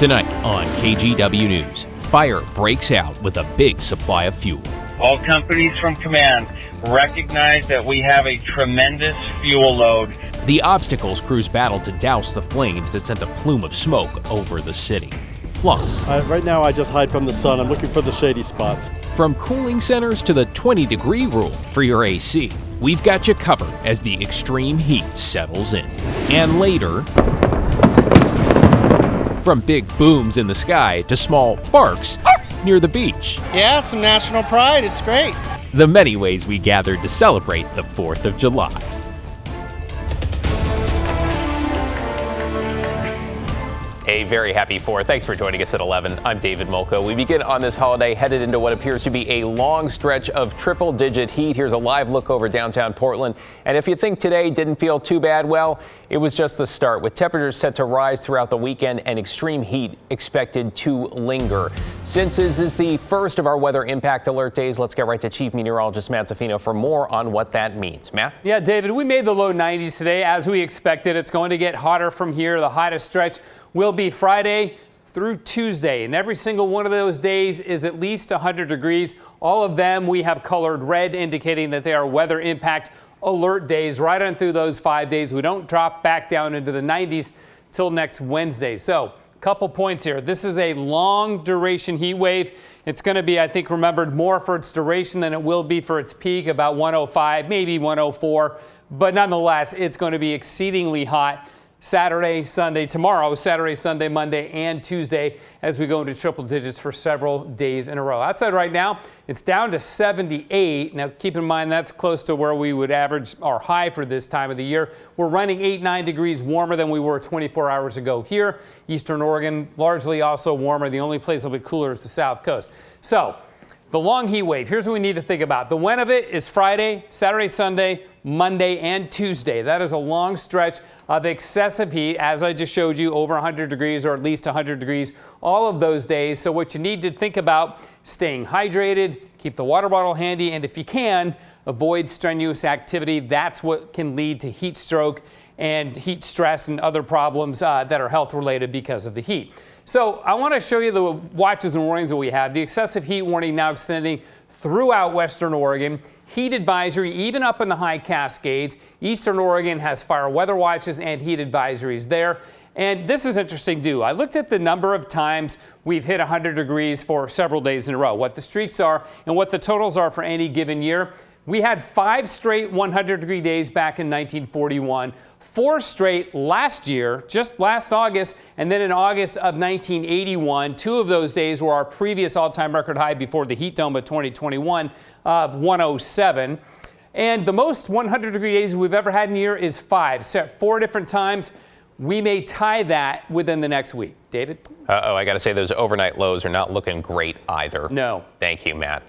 Tonight on KGW News, fire breaks out with a big supply of fuel. All companies from command recognize that we have a tremendous fuel load. The obstacles crews battled to douse the flames that sent a plume of smoke over the city. Plus, right now I just hide from the sun. I'm looking for the shady spots. From cooling centers to the 20-degree rule for your AC, we've got you covered as the extreme heat settles in. And later, from big booms in the sky to small barks near the beach. Yeah, some national pride. It's great. The many ways we gathered to celebrate the 4th of July. A very happy 4th. Thanks for joining us at 11. I'm David Molko. We begin on this holiday headed into what appears to be a long stretch of triple-digit heat. Here's a live look over downtown Portland. And if you think today didn't feel too bad, well, it was just the start, with temperatures set to rise throughout the weekend and extreme heat expected to linger. Since this is the first of our weather impact alert days, let's get right to Chief Meteorologist Matt Zaffino for more on what that means. Matt? Yeah, David, we made the low 90s today as we expected. It's going to get hotter from here. The hottest stretch will be Friday through Tuesday, and every single one of those days is at least 100 degrees. All of them we have colored red, indicating that they are weather impact alert days. Right on through those 5 days, we don't drop back down into the 90s till next Wednesday. So a couple points here. This is a long duration heat wave. It's going to be, I think, remembered more for its duration than it will be for its peak, about 105, maybe 104. But nonetheless, it's going to be exceedingly hot Saturday, Sunday, tomorrow, Saturday, Sunday, Monday, and Tuesday as we go into triple digits for several days in a row. Outside right now, it's down to 78. Now, keep in mind that's close to where we would average our high for this time of the year. We're running 8-9 degrees warmer than we were 24 hours ago here. Eastern Oregon, largely also warmer. The only place that'll be cooler is the South Coast. So, the long heat wave, here's what we need to think about. The when of it is Friday, Saturday, Sunday, Monday, and Tuesday. That is a long stretch of excessive heat, as I just showed you, over 100 degrees or at least 100 degrees all of those days. So what you need to think about, staying hydrated, keep the water bottle handy, and if you can, avoid strenuous activity. That's what can lead to heat stroke and heat stress and other problems that are health related because of the heat. So I want to show you the watches and warnings that we have. The excessive heat warning now extending throughout Western Oregon. Heat advisory even up in the high Cascades. Eastern Oregon has fire weather watches and heat advisories there. And this is interesting too. I looked at the number of times we've hit 100 degrees for several days in a row, what the streaks are and what the totals are for any given year. We had 5 straight 100-degree days back in 1941, 4 straight last year, just last August, and then in August of 1981. 2 of those days were our previous all-time record high before the heat dome of 2021 of 107. And the most 100-degree days we've ever had in a year is 5, set 4 different times. We may tie that within the next week. David? I got to say, those overnight lows are not looking great either. No. Thank you, Matt.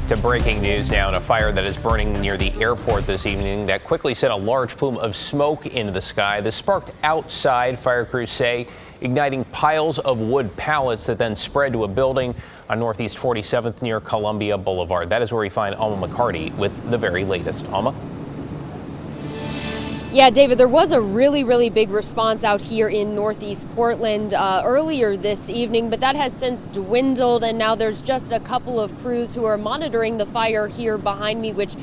To breaking news now, and a fire that is burning near the airport this evening that quickly sent a large plume of smoke into the sky. This sparked outside, fire crews say, igniting piles of wood pallets that then spread to a building on Northeast 47th near Columbia Boulevard. That is where we find Alma McCarty with the very latest. Alma? Yeah, David, there was a really big response out here in Northeast Portland earlier this evening, but that has since dwindled, and now there's just a couple of crews who are monitoring the fire here behind me, which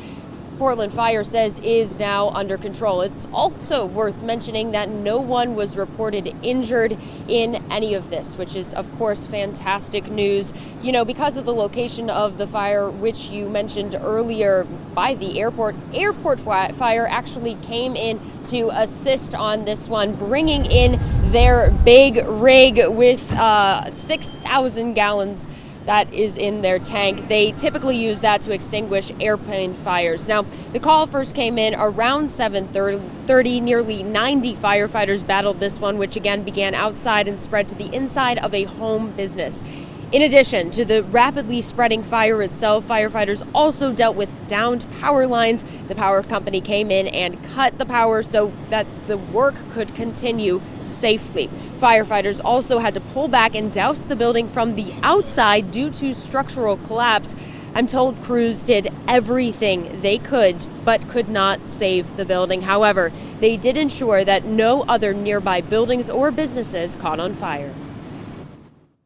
Portland Fire says is now under control. It's also worth mentioning that no one was reported injured in any of this, which is, of course, fantastic news. You know, because of the location of the fire, which you mentioned earlier by the airport fire actually came in to assist on this one, bringing in their big rig with 6,000 gallons that is in their tank. They typically use that to extinguish airplane fires. Now, the call first came in around 7:30. Nearly 90 firefighters battled this one, which again began outside and spread to the inside of a home business. In addition to the rapidly spreading fire itself, firefighters also dealt with downed power lines. The power company came in and cut the power so that the work could continue safely. Firefighters also had to pull back and douse the building from the outside due to structural collapse. I'm told crews did everything they could, but could not save the building. However, they did ensure that no other nearby buildings or businesses caught on fire.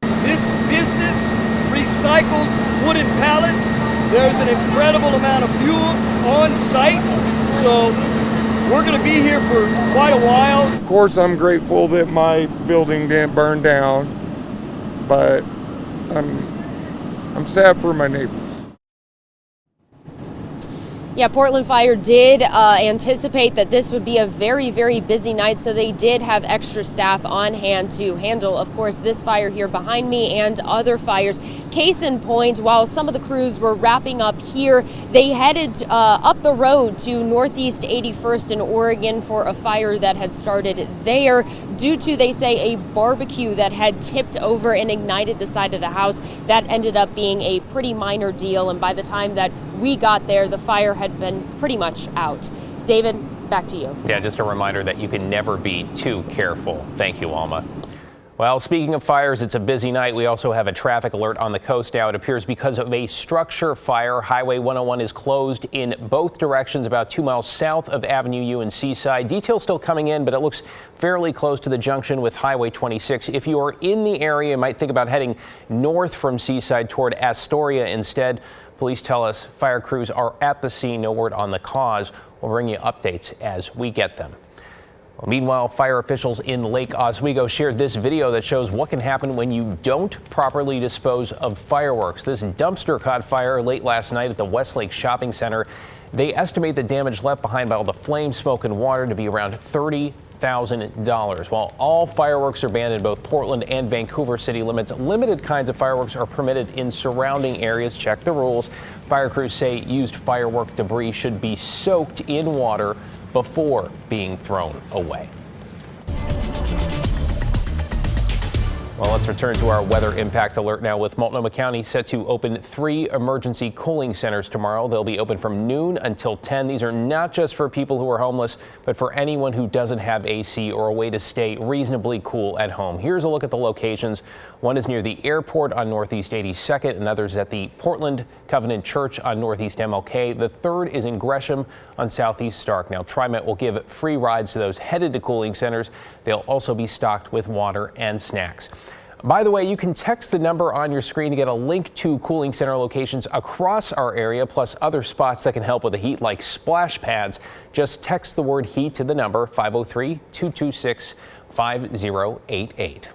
This business recycles wooden pallets. There's an incredible amount of fuel on site, so we're going to be here for quite a while. Of course, I'm grateful that my building didn't burn down, but I'm sad for my neighbors. Yeah, Portland Fire did anticipate that this would be a very, very busy night, so they did have extra staff on hand to handle, of course, this fire here behind me and other fires. Case in point, while some of the crews were wrapping up here, they headed up the road to Northeast 81st in Oregon for a fire that had started there due to, they say, a barbecue that had tipped over and ignited the side of the house. That ended up being a pretty minor deal, and by the time that we got there, the fire had been pretty much out. David, back to you. Yeah, just a reminder that you can never be too careful. Thank you, Alma. Well, speaking of fires, it's a busy night. We also have a traffic alert on the coast now. It appears because of a structure fire. Highway 101 is closed in both directions about 2 miles south of Avenue U in Seaside. Details still coming in, but it looks fairly close to the junction with Highway 26. If you are in the area, you might think about heading north from Seaside toward Astoria instead. Police tell us fire crews are at the scene. No word on the cause. We'll bring you updates as we get them. Well, meanwhile, fire officials in Lake Oswego shared this video that shows what can happen when you don't properly dispose of fireworks. This dumpster caught fire late last night at the Westlake Shopping Center. They estimate the damage left behind by all the flame, smoke, and water to be around $30,000. While all fireworks are banned in both Portland and Vancouver city limits, limited kinds of fireworks are permitted in surrounding areas. Check the rules. Fire crews say used firework debris should be soaked in water before being thrown away. Well, let's return to our weather impact alert now, with Multnomah County set to open 3 emergency cooling centers tomorrow. They'll be open from noon until 10. These are not just for people who are homeless, but for anyone who doesn't have AC or a way to stay reasonably cool at home. Here's a look at the locations. One is near the airport on Northeast 82nd, another is at the Portland Covenant Church on Northeast MLK. The third is in Gresham on Southeast Stark. Now, TriMet will give free rides to those headed to cooling centers. They'll also be stocked with water and snacks. By the way, you can text the number on your screen to get a link to cooling center locations across our area, plus other spots that can help with the heat, like splash pads. Just text the word heat to the number 503-226-5088.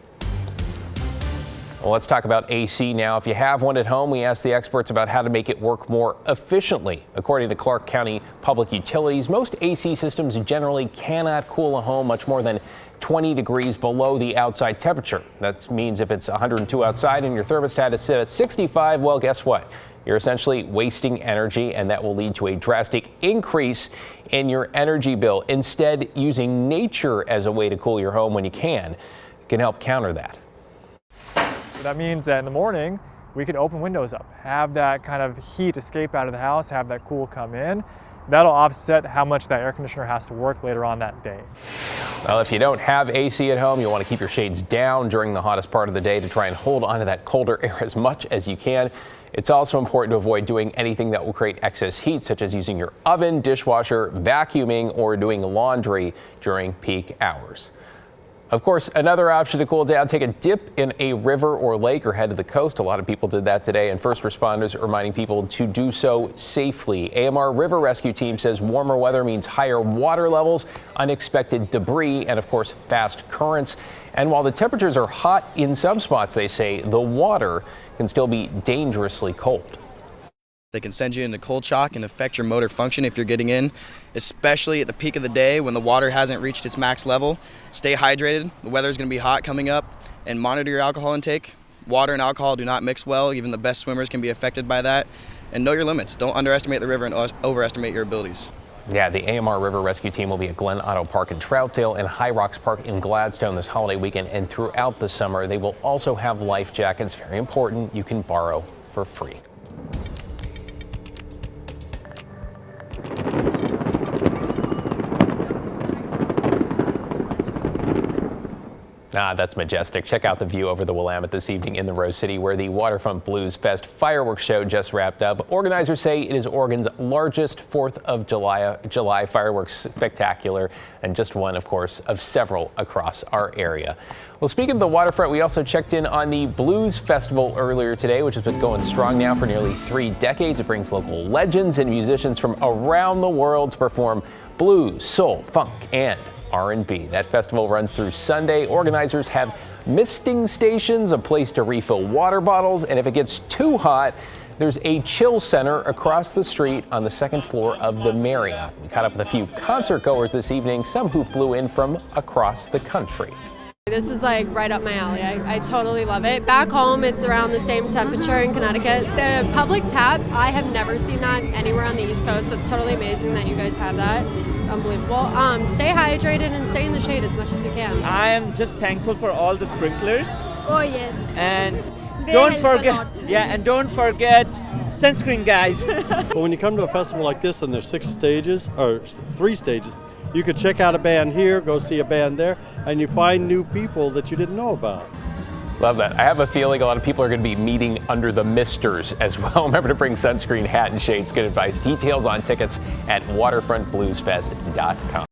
Well, let's talk about AC now. If you have one at home, we asked the experts about how to make it work more efficiently. According to Clark County Public Utilities, most AC systems generally cannot cool a home much more than 20 degrees below the outside temperature. That means if it's 102 outside and your thermostat is set at 65, well, guess what? You're essentially wasting energy, and that will lead to a drastic increase in your energy bill. Instead, using nature as a way to cool your home when you can help counter that. That means that in the morning, we can open windows up, have that kind of heat escape out of the house, have that cool come in. That'll offset how much that air conditioner has to work later on that day. Well, if you don't have AC at home, you'll want to keep your shades down during the hottest part of the day to try and hold onto that colder air as much as you can. It's also important to avoid doing anything that will create excess heat, such as using your oven, dishwasher, vacuuming, or doing laundry during peak hours. Of course, another option to cool down, take a dip in a river or lake or head to the coast. A lot of people did that today, and first responders are reminding people to do so safely. AMR River Rescue Team says warmer weather means higher water levels, unexpected debris, and of course, fast currents. And while the temperatures are hot in some spots, they say the water can still be dangerously cold. They can send you into cold shock and affect your motor function if you're getting in, especially at the peak of the day when the water hasn't reached its max level. Stay hydrated. The weather's going to be hot coming up, and monitor your alcohol intake. Water and alcohol do not mix well. Even the best swimmers can be affected by that. And know your limits. Don't underestimate the river and overestimate your abilities. Yeah, the AMR River Rescue Team will be at Glen Otto Park in Troutdale and High Rocks Park in Gladstone this holiday weekend and throughout the summer. They will also have life jackets, very important, you can borrow for free. That's majestic. Check out the view over the Willamette this evening in the Rose City, where the Waterfront Blues Fest fireworks show just wrapped up. Organizers say it is Oregon's largest 4th of July fireworks spectacular, and just one, of course, of several across our area. Well, speaking of the waterfront, we also checked in on the Blues Festival earlier today, which has been going strong now for nearly 3 decades. It brings local legends and musicians from around the world to perform blues, soul, funk, and R&B. That festival runs through Sunday. Organizers have misting stations, a place to refill water bottles, and if it gets too hot, there's a chill center across the street on the 2nd floor of the Marriott. We caught up with a few concert goers this evening, some who flew in from across the country. This is like right up my alley. I totally love it. Back home, it's around the same temperature in Connecticut. The public tap, I have never seen that anywhere on the East Coast. That's totally amazing that you guys have that. It's unbelievable. Stay hydrated and stay in the shade as much as you can. I am just thankful for all the sprinklers. Oh yes. And don't forget sunscreen, guys. But when you come to a festival like this and there's 6 stages, or 3 stages, you could check out a band here, go see a band there, and you find new people that you didn't know about. Love that. I have a feeling a lot of people are going to be meeting under the misters as well. Remember to bring sunscreen, hat, and shades. Good advice. Details on tickets at waterfrontbluesfest.com.